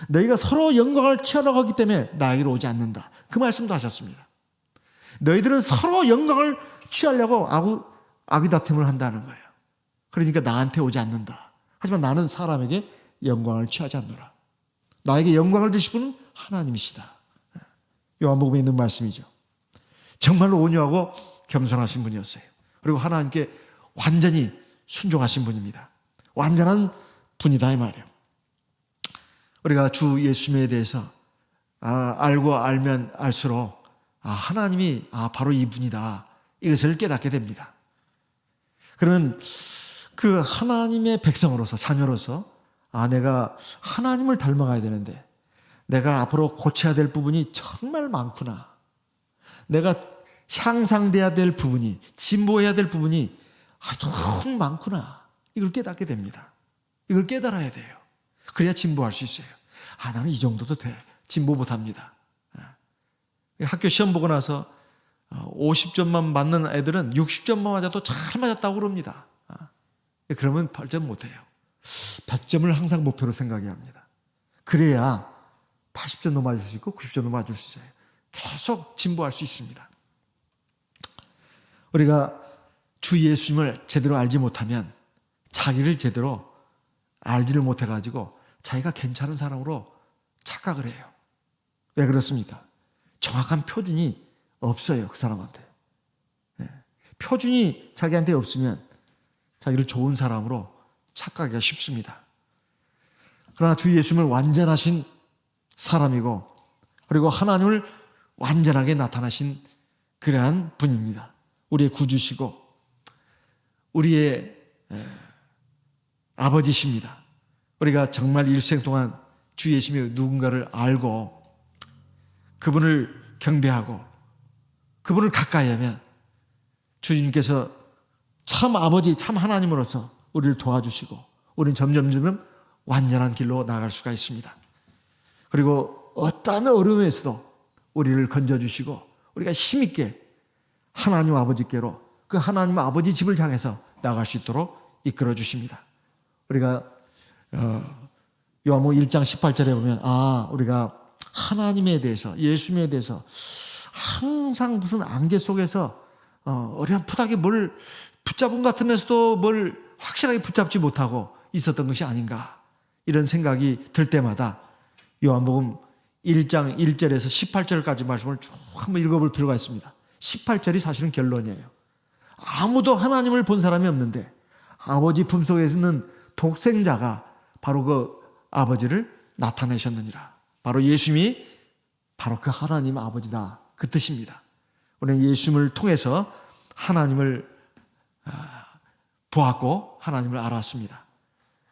너희가 서로 영광을 취하려고 하기 때문에 나에게로 오지 않는다. 그 말씀도 하셨습니다. 너희들은 서로 영광을 취하려고 아귀다툼을 한다는 거예요. 그러니까 나한테 오지 않는다. 하지만 나는 사람에게 영광을 취하지 않노라. 나에게 영광을 주실 분은 하나님이시다. 요한복음에 있는 말씀이죠. 정말로 온유하고 겸손하신 분이었어요. 그리고 하나님께 완전히 순종하신 분입니다. 완전한 분이다 이 말이에요. 우리가 주 예수님에 대해서 알고 알면 알수록 하나님이 바로 이분이다, 이것을 깨닫게 됩니다. 그러면 그 하나님의 백성으로서, 자녀로서 내가 하나님을 닮아가야 되는데 내가 앞으로 고쳐야 될 부분이 정말 많구나. 내가 향상돼야 될 부분이, 진보해야 될 부분이 너무 많구나. 이걸 깨닫게 됩니다. 이걸 깨달아야 돼요. 그래야 진보할 수 있어요. 나는 이 정도도 돼. 진보 못합니다. 학교 시험 보고 나서 50점만 맞는 애들은 60점만 맞아도 잘 맞았다고 그럽니다. 그러면 8점 못해요. 100점을 항상 목표로 생각해야 합니다. 그래야 80점도 맞을 수 있고 90점도 맞을 수 있어요. 계속 진보할 수 있습니다. 우리가 주 예수님을 제대로 알지 못하면 자기를 제대로 알지를 못해가지고 자기가 괜찮은 사람으로 착각을 해요. 왜 그렇습니까? 정확한 표준이 없어요, 그 사람한테. 표준이 자기한테 없으면 자기를 좋은 사람으로 착각하기가 쉽습니다. 그러나 주 예수님은 완전하신 사람이고, 그리고 하나님을 완전하게 나타나신 그러한 분입니다. 우리의 구주시고 우리의 아버지십니다. 우리가 정말 일생 동안 주 예수님의 누군가를 알고 그분을 경배하고 그분을 가까이 하면 주님께서 참 아버지, 참 하나님으로서 우리를 도와주시고 우리는 점점 완전한 길로 나아갈 수가 있습니다. 그리고 어떠한 어려움에서도 우리를 건져주시고 우리가 힘있게 하나님 아버지께로, 그 하나님 아버지 집을 향해서 나아갈 수 있도록 이끌어 주십니다. 우리가 요한복음 1장 18절에 보면 우리가 하나님에 대해서, 예수님에 대해서 항상 무슨 안개 속에서 어렴풋하게 뭘 붙잡은 것 같으면서도 뭘 확실하게 붙잡지 못하고 있었던 것이 아닌가, 이런 생각이 들 때마다 요한복음 1장 1절에서 18절까지 말씀을 쭉 한번 읽어볼 필요가 있습니다. 18절이 사실은 결론이에요. 아무도 하나님을 본 사람이 없는데 아버지 품속에 있는 독생자가 바로 그 아버지를 나타내셨느니라. 바로 예수님이 바로 그 하나님 아버지다, 그 뜻입니다. 우리는 예수님을 통해서 하나님을 보았고 하나님을 알았습니다.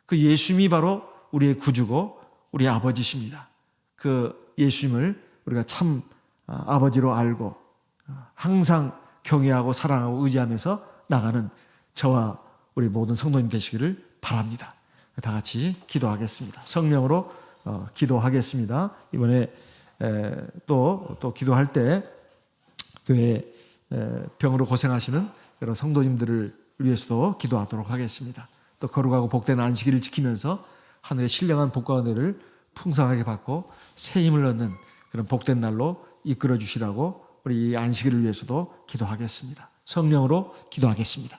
그 예수님이 바로 우리의 구주고 우리 아버지십니다. 그 예수님을 우리가 참 아버지로 알고 항상 경외하고 사랑하고 의지하면서 나가는 저와 우리 모든 성도님 되시기를 바랍니다. 다 같이 기도하겠습니다. 성령으로 기도하겠습니다. 이번에 또 기도할 때 교회 병으로 고생하시는 여러 성도님들을 위해서도 기도하도록 하겠습니다. 또 거룩하고 복된 안식일을 지키면서 하늘의 신령한 복과 은혜를 풍성하게 받고 새 힘을 얻는 그런 복된 날로 이끌어 주시라고 우리 이 안식일을 위해서도 기도하겠습니다. 성령으로 기도하겠습니다.